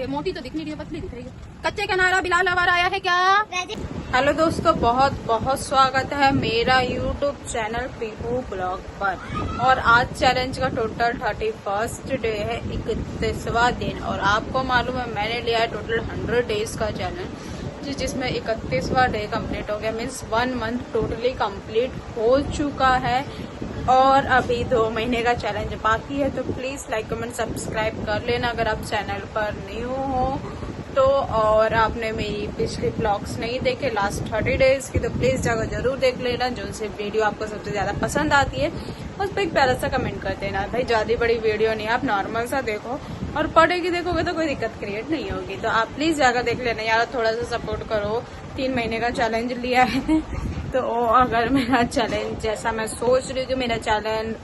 है, मोटी तो दिख नहीं रही है, पतली दिख रही है। कच्चे का नारा बिलाल अवार आया है क्या? हेलो दोस्तों, बहुत बहुत स्वागत है मेरा यूट्यूब चैनल पीहू ब्लॉग पर। और आज चैलेंज का टोटल 31st डे है, 31वां दिन। और आपको मालूम है मैंने लिया है टोटल 100 डेज का चैलेंज, जिसमें 31वां डे कंप्लीट हो गया। मीन्स 1 मंथ टोटली कंप्लीट हो चुका है और अभी 2 महीने का चैलेंज बाकी है। तो प्लीज लाइक कमेंट सब्सक्राइब कर लेना अगर आप चैनल पर न्यू हो तो। और आपने मेरी पिछली ब्लॉग्स नहीं देखे लास्ट 30 डेज की तो प्लीज जाकर जरूर देख लेना। जो से वीडियो आपको सबसे ज्यादा पसंद आती है उस पर एक प्यारा सा कमेंट कर देना। भाई ज्यादा बड़ी वीडियो नहीं, आप नॉर्मल सा देखो और पढ़ेगी देखोगे तो कोई दिक्कत क्रिएट नहीं होगी। तो आप प्लीज जाकर देख लेना यार, थोड़ा सा सपोर्ट करो। 3 महीने का चैलेंज लिया है तो अगर मेरा चैलेंज जैसा मैं सोच रही हूँ, मेरा चैलेंज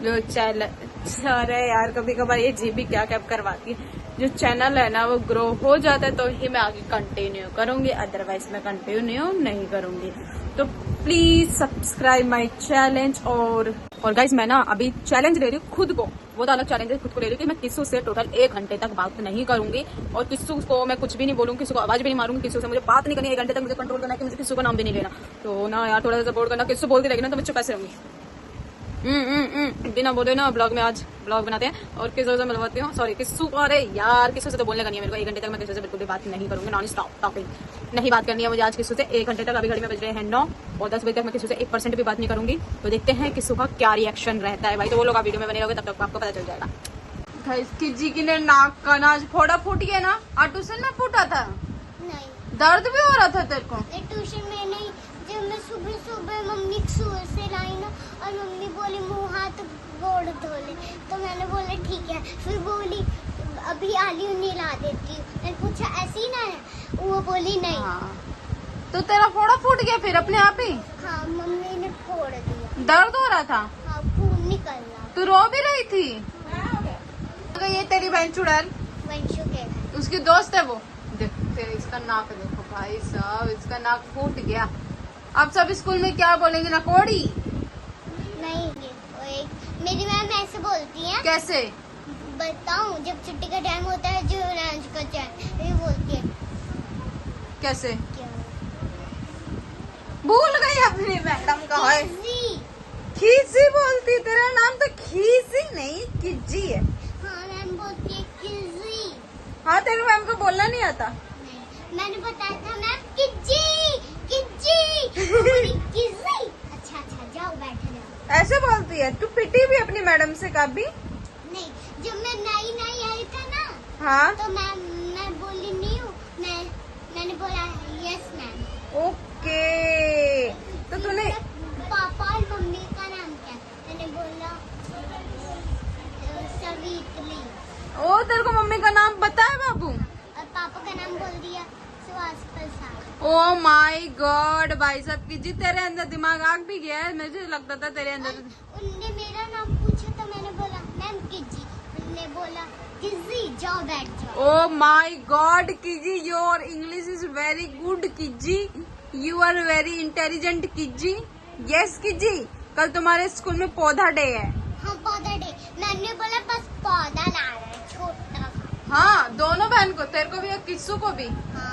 जो चैलेंज अरे यार कभी कभार ये जी भी क्या करवाती है। जो चैनल है ना वो ग्रो हो जाता है तो ही मैं आगे कंटिन्यू करूंगी, अदरवाइज मैं कंटिन्यू नहीं करूंगी। तो प्लीज सब्सक्राइब माय चैलेंज। और गाइस मैं ना अभी चैलेंज ले रही हूँ खुद को, वो तो अलग चैलेंज है, खुद को ले रही हूँ कि मैं किसी से टोटल 1 घंटे तक बात नहीं करूंगी और किसी को मैं कुछ भी नहीं बोलूंगी, किसी को आवाज भी नहीं मारूंगी, किसी से मुझे बात नहीं करनी। 1 घंटे तक मुझे कंट्रोल करना है कि मुझे किसी का नाम भी नहीं लेना। तो ना यार थोड़ा सा सपोर्ट करना, किसी बोलती रहेगी ना तो मैं चुप ऐसे रहूंगी। बिना बोले ना ब्लॉग में आज ब्लॉग बनाते हैं और किसी से मिलवाती हूँ। सॉरी किस्सू, अरे यार किसी से तो बोलने का नहीं है मेरे को। 1 घंटे तक मैं किसी से बिल्कुल भी बात नहीं करूंगी, नॉन स्टॉप टॉकिंग नहीं बात करनी है मुझे आज किसी से 1 घंटे तक। अभी घड़ी में बज रहे हैं 9 और 10 बजे तक मैं किसी से 1% भी बात नहीं करूंगी। तो देखते हैं किस्सू का क्या रिएक्शन रहता है भाई। तो वो लोग आप वीडियो में बने रहोगे तब तक आपको पता चल जाएगा। इसकी जी की ने नाक का नाच फोड़ा फूट गया ना, ट्यूशन में फूटा था? नहीं, दर्द भी हो रहा था तेरे को? ट्यूशन में नहीं, जब मैं सुबह सुबह मम्मी सुबह से लाई ना और मम्मी बोली मुंह हाथ गोड़ धो ले, तो मैंने बोला ठीक है। फिर बोली अभी आलू ला देती हूँ। मैंने पूछा ऐसी ना है, वो बोली नहीं। हाँ। तो तेरा फोड़ा फूट गया फिर अपने आप ही? हाँ मम्मी ने फोड़ दिया। दर्द हो रहा था? हाँ खून निकल रहा। तू रो भी रही थी? ये तेरी बहन चुड़ैल वंशु के उसकी दोस्त है वो। देख तेरे इसका नाक देखो भाई साहब, इसका नाक फूट गया। अब सब स्कूल में क्या बोलेंगे, ना कोड़ी? नहीं, वो एक मेरी मैम ऐसे बोलती है। कैसे बताऊं? जब छुट्टी का टाइम होता है जो लंच का टाइम, ये बोलती है। कैसे? क्या? भूल गई अपनी मैडम का है। किजी। खीसी बोलती, तेरा नाम तो खीसी नहीं किज्जी है। हाँ मैम बोलती है किजी। हाँ तेरे मैम को बोलना नहीं आता? नहीं, मैंने बताया था मैम किजी किजी। किजी। अच्छा जाओ बैठ जाओ। ऐसे बोलती है? तू पिटी भी अपनी मैडम से कभी? नहीं, जब मैं नई आई था ना। हाँ तो मैं बोली नहीं हूँ, मैंने बोला यस मैम। ओके। तो तूने पापा और मम्मी का नाम क्या? मैंने बोला सवितली। ओ तेरे को मम्मी का नाम पता है बाबू? और पापा का नाम बोल दिया सुहास प्रसाद। ओ माय गॉड भाई साहब की जी, तेरे अंदर दिमाग आग भी गया है। मुझे लगता था तेरे अंदर। उनने मेरा नाम पूछा तो मैंने बोला मैम किजी। उनने बोला किजी जाओ बैठ जाओ। Oh my god Kiji, your English is very good Kiji, you are very intelligent Kiji. Yes Kiji, कल तुम्हारे स्कूल में पौधा डे है। हाँ पौधा डे। मैंने बोला बस पौधा ला रहा है छोटा सा। हाँ दोनों बहन को, तेरे को भी और किस्सू को भी। हाँ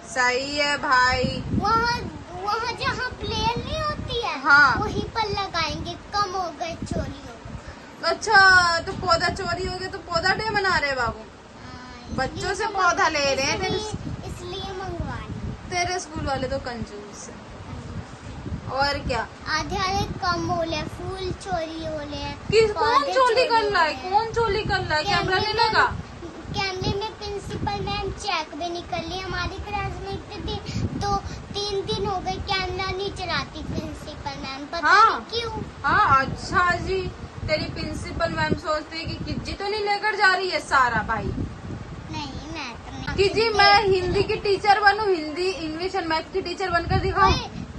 सही है भाई। वहाँ जहाँ प्लेन नहीं होती है, हाँ वहीं पर लगाएंगे। कम हो गए चोरी हो गए। अच्छा, तो पौधा चोरी हो गया तो पौधा डे मना रहे बाबू? हाँ, बच्चों से इसलिए पौधा ले रहे हैं इसलिए मंगवाना। तेरे स्कूल वाले तो कंजूस है। और क्या आधे कम बोले, फूल चोरी बोले। कौन चोरी कर रहा है? कौन चोरी कर रहा है? कैमरा नहीं लगा? कैमरे में प्रिंसिपल मैम चेक भी नहीं कर ली। हमारी क्लास में थी तो 3 दिन हो गए कैमरा नहीं चलाती प्रिंसिपल मैम। पता हाँ। नहीं क्यों। हाँ अच्छा जी, तेरी प्रिंसिपल मैम सोचती है कि किज्जी तो नहीं लेकर जा रही है सारा भाई? नहीं मैं तो नहीं। किज्जी मैं हिंदी की टीचर बनूं, हिंदी इंग्लिश और मैथ की टीचर बनकर दिखाऊं?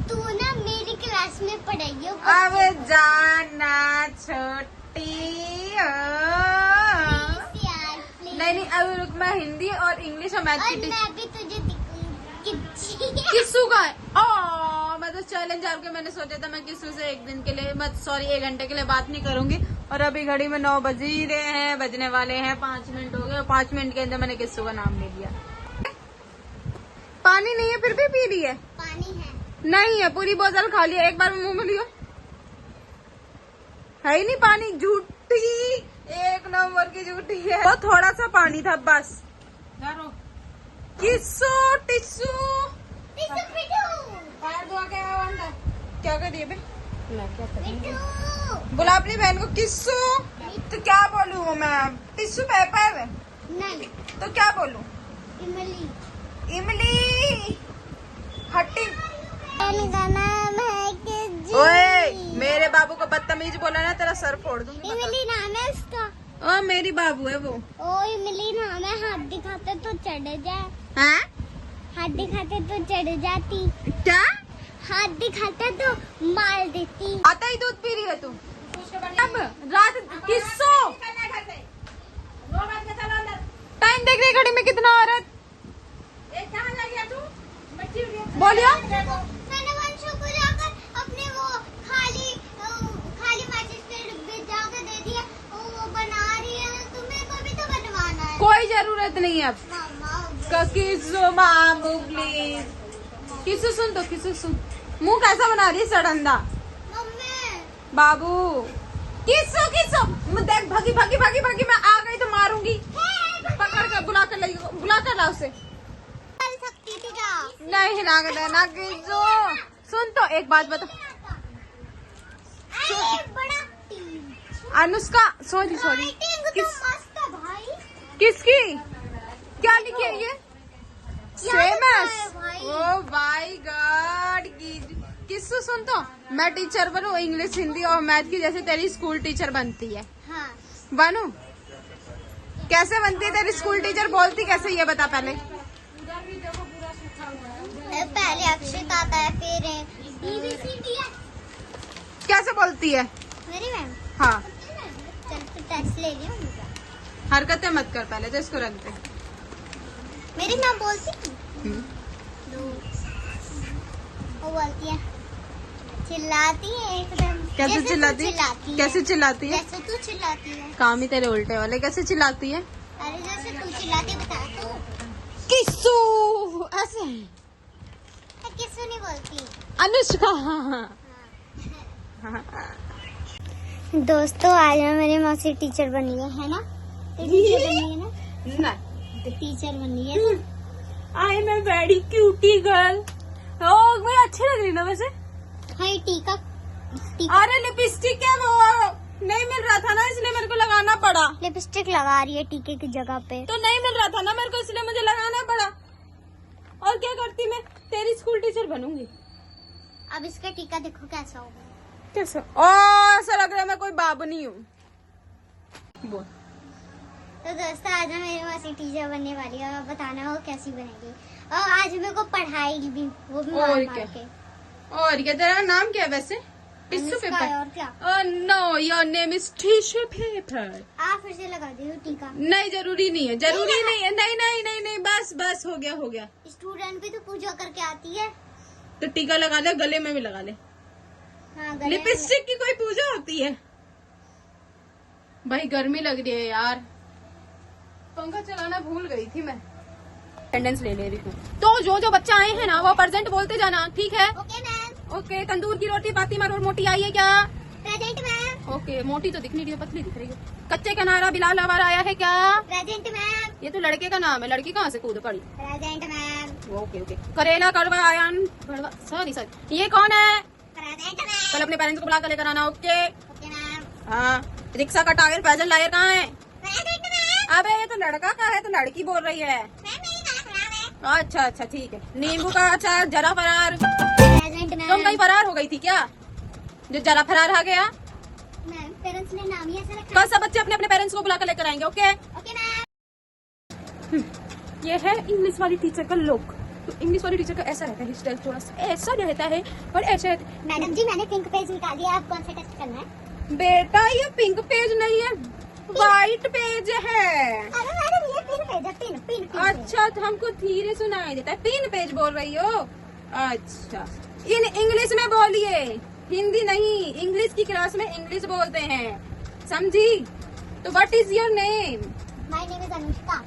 तू ना मेरी क्लास में पढ़ाई हो। अब जाना छोटी नहीं अब रुक, मैं हिंदी और इंग्लिश और मैथ की टीचर। मैं भी तुझे दिखाऊंगी। किस्सू का है? मैं तो चैलेंज आपके मैंने सोचा था मैं किसी से एक दिन के लिए सॉरी 1 घंटे के लिए बात नहीं करूंगी। और अभी घड़ी में 9 बज ही रहे हैं, बजने वाले हैं, 5 मिनट हो गए। 5 मिनट के अंदर मैंने किस्सू का नाम ले लिया। पानी नहीं है फिर भी पी रही है। पानी है नहीं है, पूरी बोतल खा लिया एक बार में मुंह में लियो। है ही नहीं पानी, झूठी, 1 नंबर की झूठी है। वो थोड़ा सा पानी था बस। किस्सू टिस्सू क्या करिए बे? बुला अपनी बहन को। किस्सू तो क्या बोलूँ मैं? टिस्सू पेपर नहीं तो क्या बोलूँ? इमली। इमली हट्टी। का नाम है किज्जू। ओए मेरे बाबू को बदतमीज बोला ना तेरा सर फोड़ दूंगी। इमली नाम है उसका। ओ मेरी बाबू है वो। ओ इमली नाम है, हाथ दिखाते तो चढ़ जाए। हैं? हाथ दिखाते तो चढ़ जाती, क्या हाथ दिखाते तो मार देती। आता ही दूध पी रही है तू? अब रात किस्सू टाइम देख रही है घड़ी में कितना औरत बोलियो। मैंने वंशु को जाकर अपने वो खाली माचिस पे भिजा के दे दिया, वो बना रही है। तुम्हें को भी तो बनवाना है। कोई जरूरत नहीं है अब। मामा किस्सू मामू प्लीज। किस्सू सुन तो, किस्सू सुन, मुंह कैसा बना रही है सड़ंदा। मम्मी बाबू किस्सू किस्सू देख, भागी भागी भागी भागी, मैं आ गई तो मारूंगी। पकड़ कर बुला कर ला उसे। चल सकती थी क्या? नहीं हिला के देना किस्सू। सुन तो एक बात बता, अरे बड़ा अनुष्का सॉरी राइटिंग तो मस्त है भाई। किसकी क्या लिखी है ये? क्या लिखा है फेमस। भाई? ओ माय गॉड। किस्सू सुन तो, मैं टीचर बनूं इंग्लिश हिंदी और मैथ की, जैसे तेरी स्कूल टीचर बनती है। हाँ बनूं? कैसे बनती है तेरी स्कूल टीचर? बोलती कैसे ये बता पहले। पहले अक्षर आता है, फिर ABCD है। कैसे बोलती है? मेरी मैम हाँ चल तू टेस्ट ले लियो उनका। हरकतें मत कर पहले तो इसको रख दे। मेरी मैम बोलती है, वो बोलती है, चिल्लाती है एकदम। कैसे जैसे तू चिल्लाती है? है। कैसे चिल्लाती है? जैसे तू चिल्लाती है। काम ही तेरे उल्टे वाले। कैसे चिल्लाती है? अरे जैसे तू चिल्लाती है, बता तू। किस्सू ऐसे। किसको नहीं बोलती? अनुष्का। दोस्तों आज मेरी मौसी टीचर बनी है ना? टीचर बनी है ना? टीचर बनी है। I am a very cutie girl. Oh मैं अच्छी लग रही ना वैसे। हाँ ये टीका अरे लिपस्टिक है वो नहीं मिल रहा था ना, इसलिए मेरे को लगाना पड़ा। लिपस्टिक लगा रही है टीके की जगह पे। तो नहीं मिल रहा था ना मेरे को, इसलिए मुझे लगाना पड़ा। और क्या करती, मैं तेरी स्कूल टीचर बनूंगी। अब इसका टीका देखो कैसा होगा। कैसा? ओ ऐसा लग रहा है मैं कोई बाबनी हूँ। बोल। तो दोस्तों आज मेरी मौसी टीचर बनने वाली है, और बताना वो कैसी बनेगी। और आज मेरे को पढ़ाई भी, वो भी और मार क्या? मार के। और क्या तेरा नाम क्या है वैसे? Tissue Anushka paper. है, और क्या? Know your name is tissue paper. आप फिर से लगा दे टीका। नहीं जरूरी नहीं है, जरूरी नहीं है। नहीं नहीं नहीं नहीं बस बस हो गया। स्टूडेंट भी तो पूजा करके आती है। तो टीका लगा ले, गले में भी लगा ले। हाँ गले में। लिपस्टिक की कोई पूजा होती है? भाई गर्मी लग रही है यार, पंखा चलाना भूल गई थी मैं। अटेंडेंस ले रही हूँ। तो जो बच्चा आए हैं ना वो प्रेजेंट बोलते जाना, ठीक है? Okay ma'am. ओके। तंदूर की रोटी फातिमा और मोटी आई है क्या? Present ma'am. ओके। मोटी तो दिख नहीं रही है, पतली दिख रही है। कच्चे का नारा बिलाल अवर आया है क्या? Present ma'am. ये तो लड़के का नाम है, लड़की कहाँ से कूद पड़ी? Present ma'am. ओके। करेला कड़वा आयन सॉरी ये कौन है? प्रेजेंट कल मैम। अपने पेरेंट्स को बुला कर लेकर आना। ओके। Okay ma'am. हाँ। रिक्शा का टायर पैदल लायर कहाँ है? Present ma'am. अबे ये तो लड़का का है, तो लड़की बोल रही है। मैम मेरी गला खराब है। अच्छा ठीक है। नींबू का अचार जरा फरार। प्रेजेंट तुम मैम। कहीं फरार हो गई थी क्या, जो जरा फरार आ गया? मैम पेरेंट्स ने नाम ही ऐसा रखा। कल सब बच्चे अपने अपने पेरेंट्स को बुला कर लेकर आएंगे। ओके। Okay ma'am. ये है इंग्लिश वाली टीचर का लुक। तो इंग्लिश वाली टीचर का ऐसा रहता है, स्टाइल थोड़ा सा ऐसा रहता है और ऐसा रहता है। मैडम जी मैंने पिंक पेज निकाल दिया, आप कौन सा टेस्ट करना है? बेटा ये पिंक पेज नहीं है, व्हाइट पेज है। अरे मैडम ये पिन पेज है, पिन पिन पिन पेज। अच्छा तो हमको धीरे सुनाई देता है, पिन पेज बोल रही हो? अच्छा इन इंग्लिश में बोलिए, हिंदी नहीं। इंग्लिश की क्लास में इंग्लिश बोलते हैं, समझी? तो what is your name? My name is Anushka.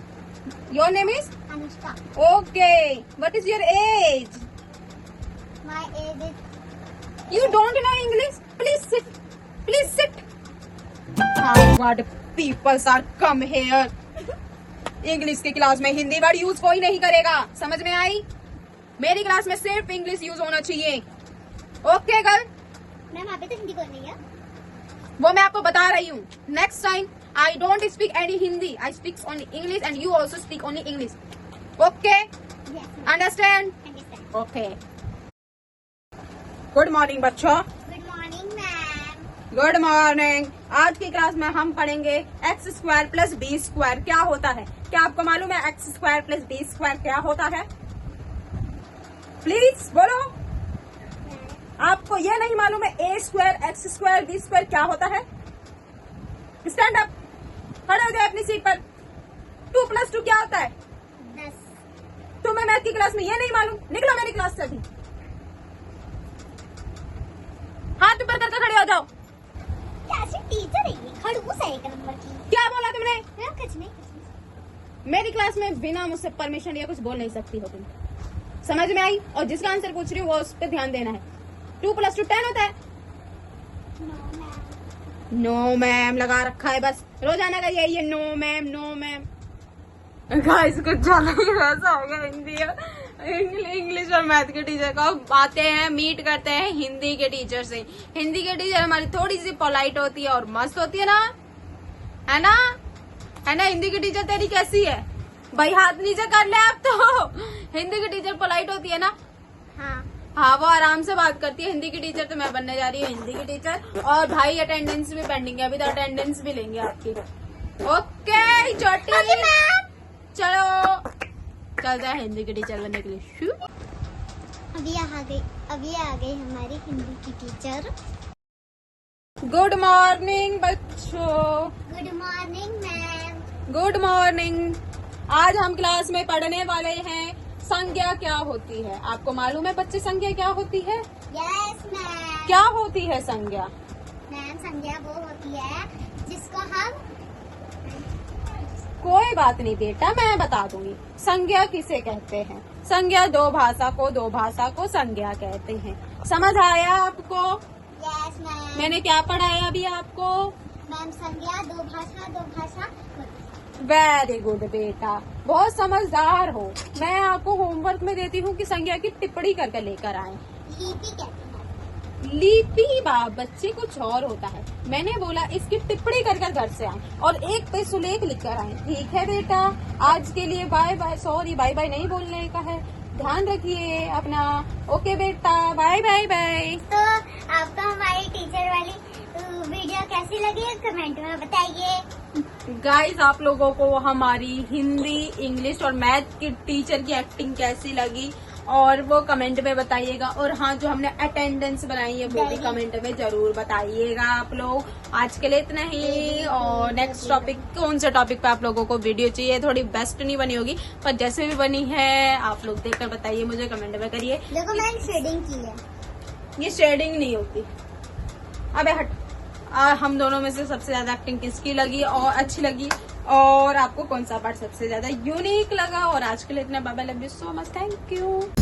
Your name is Anushka. Okay. What is your age? My age is you don't know English? Please sit, please sit. Harvard peoples are come here. English की class में Hindi word use कोई नहीं करेगा, समझ में आई? मेरी class में सिर्फ इंग्लिश यूज होना चाहिए। Okay girl? मैम आप भी तो हिंदी बोल रही है। वो मैं आपको बता रही हूँ। Next time I don't speak any Hindi, I speak only English and you also speak only English. Okay? Understand? Understand. Okay. Good morning बच्चों। Good morning ma'am. Good morning. आज की क्लास में हम पढ़ेंगे X square plus B square क्या होता है। क्या आपको मालूम है X square plus B square क्या होता है? प्लीज बोलो। आपको ये नहीं मालूम है A square X square B square क्या होता है? स्टैंड अप, खड़े हो जाए अपनी सीट पर। 2 + 2 क्या होता है? 10। तुम्हें मैथ की क्लास में ये नहीं मालूम? निकलो मेरी क्लास से अभी। हाथ ऊपर करके खड़े हो जाओ। कैसी टीचर है ये? खड़ूस है 1 नंबर की। क्या बोला तुमने? मैम कुछ नहीं। मेरी क्लास में बिना मुझसे परमिशन लिए कुछ बोल नहीं सकती हो तुम, समझ में आई? और जिसका आंसर पूछ रही हूँ वो उस पर ध्यान देना है। 2 + 2 10 होता है। No ma'am. नो मैम लगा रखा है बस, रोजाना का यही है, no ma'am no ma'am. Guys कुछ ज्यादा ही वैसा हो गया। हिंदी इंग्लिश और मैथ के टीचर को आते हैं, मीट करते हैं हिंदी के टीचर से। हिंदी के टीचर हमारी थोड़ी सी पोलाइट होती है और मस्त होती है ना, है ना? है ना? हिंदी की टीचर तेरी कैसी है भाई? हाथ नीचे कर ले आप तो। हिंदी की टीचर पोलाइट होती है ना? हाँ वो आराम से बात करती है। हिंदी की टीचर तो मैं बनने जा रही हूँ हिंदी की टीचर। और भाई अटेंडेंस भी पेंडिंग है, अभी तो अटेंडेंस भी लेंगे आपकी। ओके छोटी, चलो चल जाए हिंदी की टीचर बनने के लिए। अभी आ गई हमारी हिंदी की टीचर। गुड मॉर्निंग बच्चों। Good morning ma'am. Good morning. आज हम क्लास में पढ़ने वाले हैं संज्ञा क्या होती है। आपको मालूम है बच्चे संज्ञा क्या होती है? Yes ma'am. क्या होती है संज्ञा? मैम संज्ञा वो होती है जिसको हम कोई बात नहीं बेटा, मैं बता दूंगी। संज्ञा किसे कहते हैं? संज्ञा दो भाषा को संज्ञा कहते हैं। समझ आया आपको? Yes ma'am. मैंने क्या पढ़ाया अभी आपको? मैम संज्ञा दो भाषा वेरी गुड बेटा, बहुत समझदार हो। मैं आपको होमवर्क में देती हूँ कि संज्ञा की टिप्पणी करके लेकर आए। लिपि कहते हैं। लिपि बाप बच्चे कुछ और होता है। मैंने बोला इसकी टिप्पणी कर घर से आए और एक पे सुलेख लिख कर आए। ठीक है बेटा, आज के लिए bye bye. Sorry bye bye नहीं बोलने का है, ध्यान रखिए अपना। ओके बेटा, बाय बाय बाय। तो आपको हमारी टीचर वाली वीडियो कैसी लगी कमेंट में बताइए। गाइस आप लोगों को हमारी हिंदी इंग्लिश और मैथ की टीचर की एक्टिंग कैसी लगी और वो कमेंट में बताइएगा। और हाँ, जो हमने अटेंडेंस बनाई है वो भी कमेंट में जरूर बताइएगा आप लोग। आज के लिए इतना ही। और नेक्स्ट टॉपिक, कौन से टॉपिक पे आप लोगों को वीडियो चाहिए? थोड़ी बेस्ट नहीं बनी होगी पर जैसे भी बनी है आप लोग देखकर बताइए, मुझे कमेंट में करिए। देखो मैंने शेडिंग की है। ये शेडिंग नहीं होती। अबे हट। हम दोनों में से सबसे ज्यादा एक्टिंग किसकी लगी और अच्छी लगी, और आपको कौन सा पार्ट सबसे ज्यादा यूनिक लगा? और आज के लिए इतना, bye bye, love you so much, thank you.